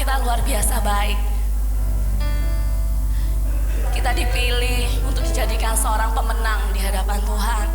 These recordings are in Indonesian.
kita luar biasa baik. Kita dipilih untuk dijadikan seorang pemenang di hadapan Tuhan.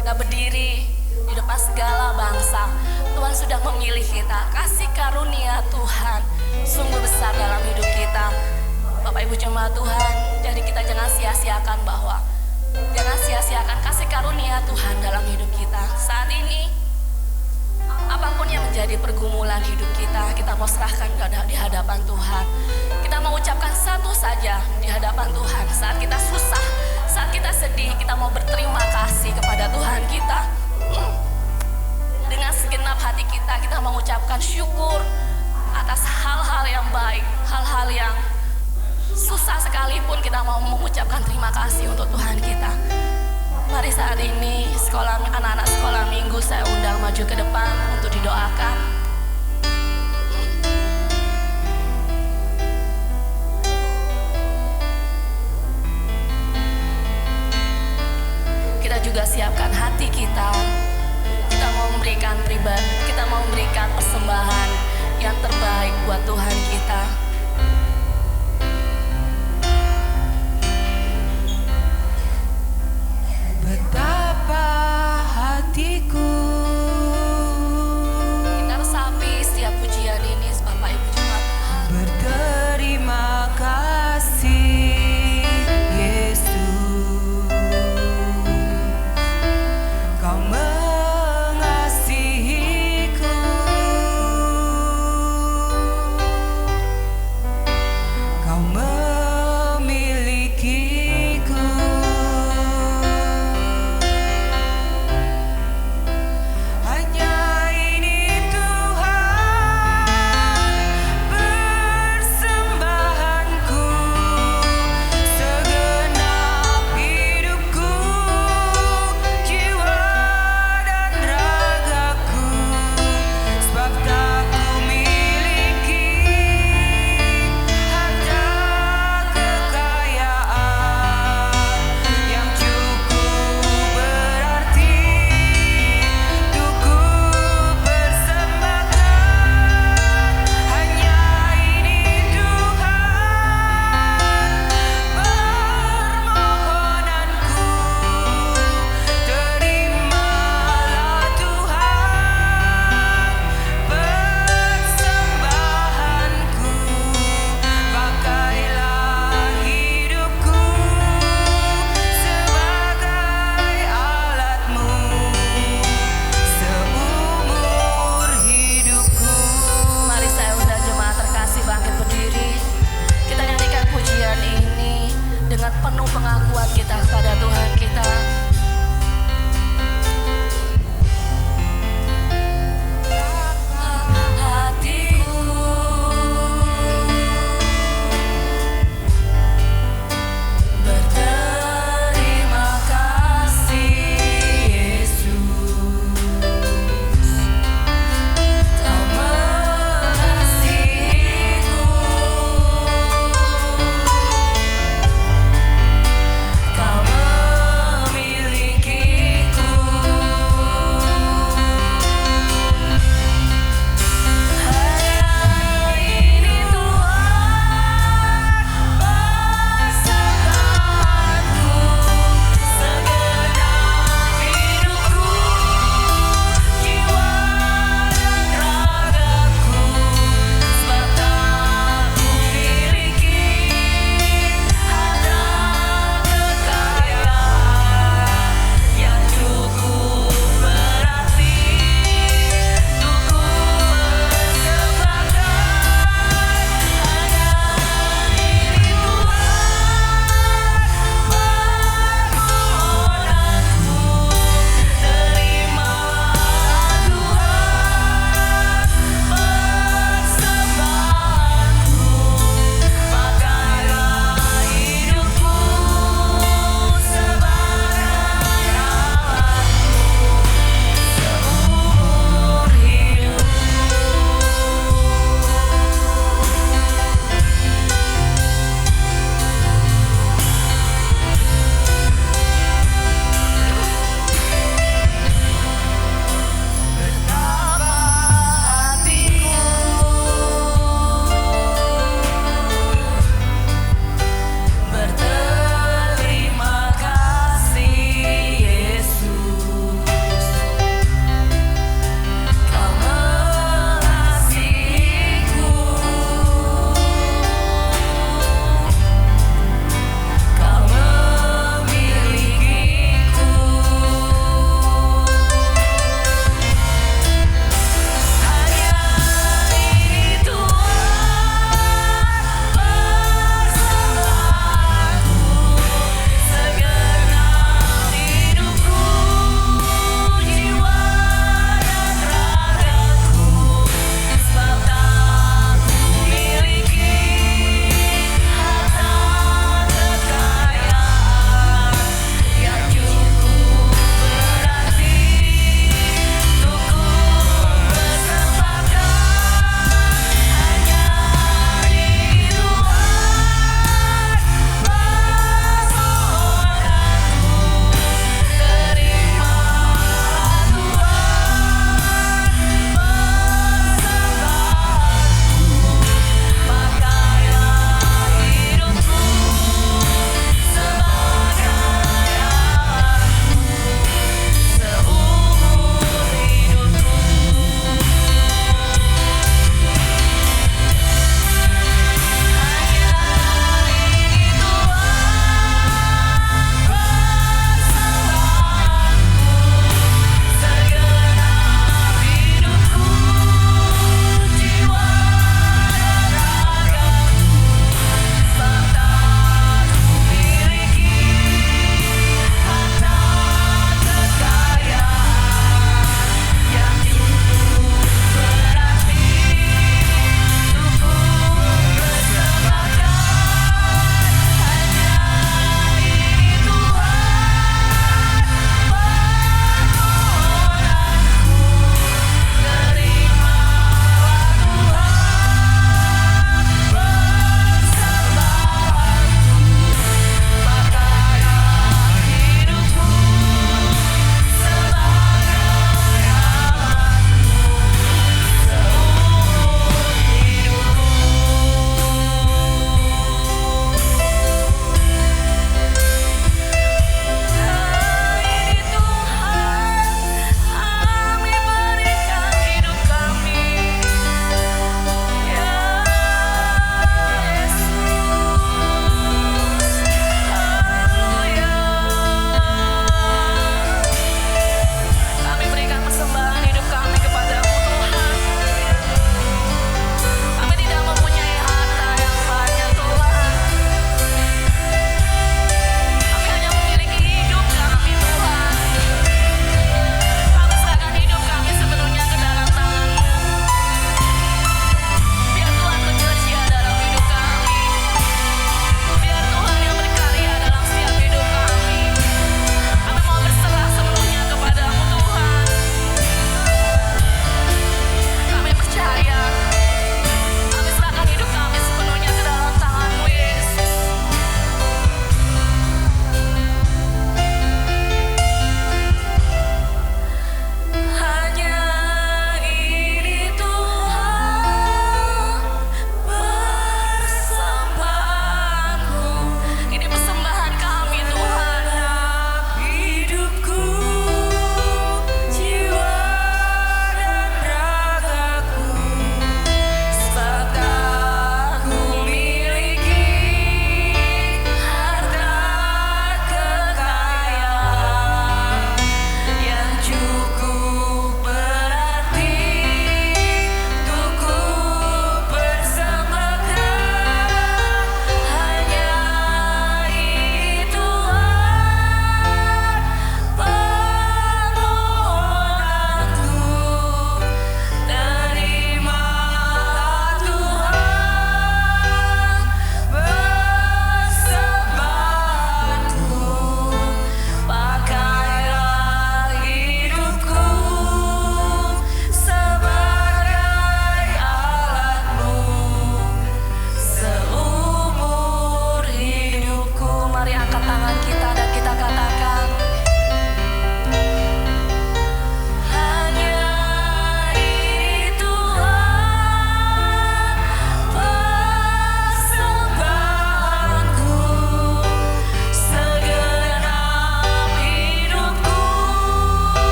Kita berdiri di depan segala bangsa. Tuhan sudah memilih kita. Kasih karunia Tuhan sungguh besar dalam hidup kita. Bapak Ibu jemaat Tuhan, jadi kita jangan sia-siakan jangan sia-siakan kasih karunia Tuhan dalam hidup kita. Saat ini, apapun yang menjadi pergumulan hidup kita, kita mau serahkan di hadapan Tuhan. Kita mau ucapkan satu saja di hadapan Tuhan. Saat kita susah, saat kita sedih, kita mau berterima kasih kepada Tuhan kita. Dengan segenap hati kita, kita mengucapkan syukur atas hal-hal yang baik, hal-hal yang susah sekalipun kita mau mengucapkan terima kasih untuk Tuhan kita. Mari saat ini anak-anak sekolah minggu saya undang maju ke depan untuk didoakan. Kita juga siapkan hati kita. Kita mau memberikan persembahan yang terbaik buat Tuhan kita. Betapa hatiku kita resapi setiap pujian ini, Bapak Ibu jemaat Tuhan. berterima kasih Yesus, Kau mengasihiku.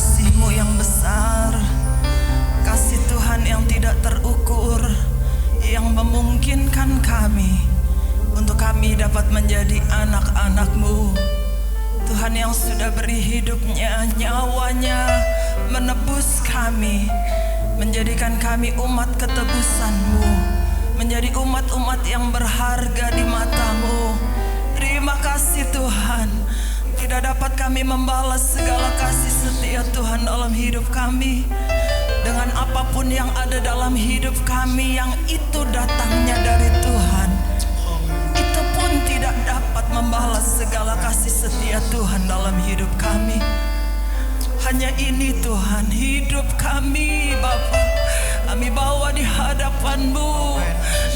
kasih-Mu yang besar, kasih Tuhan yang tidak terukur, yang memungkinkan kami untuk kami dapat menjadi anak-anak-Mu. Tuhan yang sudah beri hidupnya, nyawanya menebus kami, menjadikan kami umat ketebusan-Mu, menjadi umat-umat yang berharga di mata-Mu. Terima kasih Tuhan. Tidak dapat kami membalas segala kasih setia Tuhan dalam hidup kami dengan apapun yang ada dalam hidup kami yang itu datangnya dari Tuhan. Itu pun tidak dapat membalas segala kasih setia Tuhan dalam hidup kami. Hanya ini Tuhan, hidup kami Bapa, kami bawa di hadapan-Mu.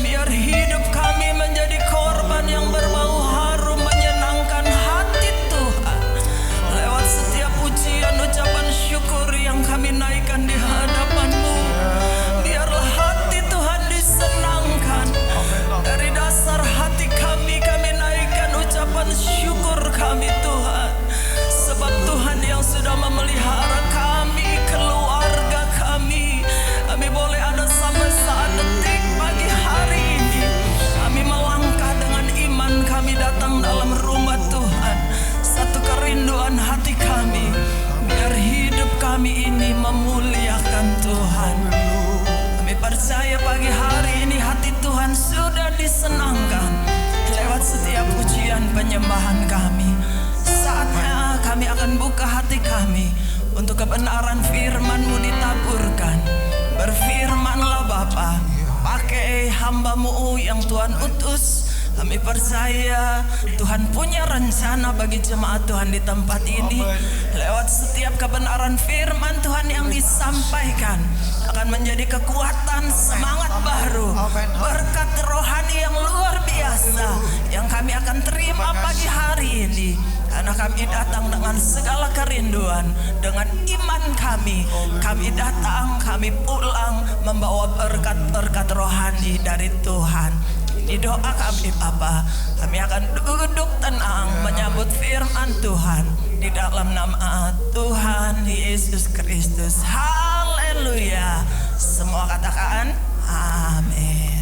Biar hidup kami menjadi korban yang berbau harum, menyenangkan hati Tuhan. Lewat setiap pujian, ucapan syukur yang kami naikkan di hadapan-Mu, biarlah hati Tuhan disenangkan. Dari dasar hati kami naikkan ucapan syukur kami Tuhan. Sebab Tuhan yang sudah memelihara kami, keluarga kami boleh ada sampai saat detik pagi hari ini. Kami melangkah dengan iman, kami datang dalam rumah Tuhan. Satu kerinduan hati kami, biar hidup kami ini memuliakan Tuhan. Kami percaya pagi hari ini hati Tuhan sudah disenangkan lewat setiap pujian penyembahan kami. Saatnya kami akan buka hati kami untuk kebenaran firman-Mu ditaburkan. Berfirmanlah Bapa, pakai hamba-Mu yang Tuhan utus. Kami percaya Tuhan punya rencana bagi jemaat Tuhan di tempat ini. Lewat setiap kebenaran firman Tuhan yang disampaikan akan menjadi kekuatan, semangat baru, berkat rohani yang luar biasa yang kami akan terima pagi hari ini. Karena kami datang dengan segala kerinduan, dengan iman kami datang, kami pulang membawa berkat-berkat rohani dari Tuhan. Ini doa kami Bapa, kami akan duduk tenang menyambut firman Tuhan di dalam nama Tuhan Yesus Kristus. Haleluya. Semua katakan amin.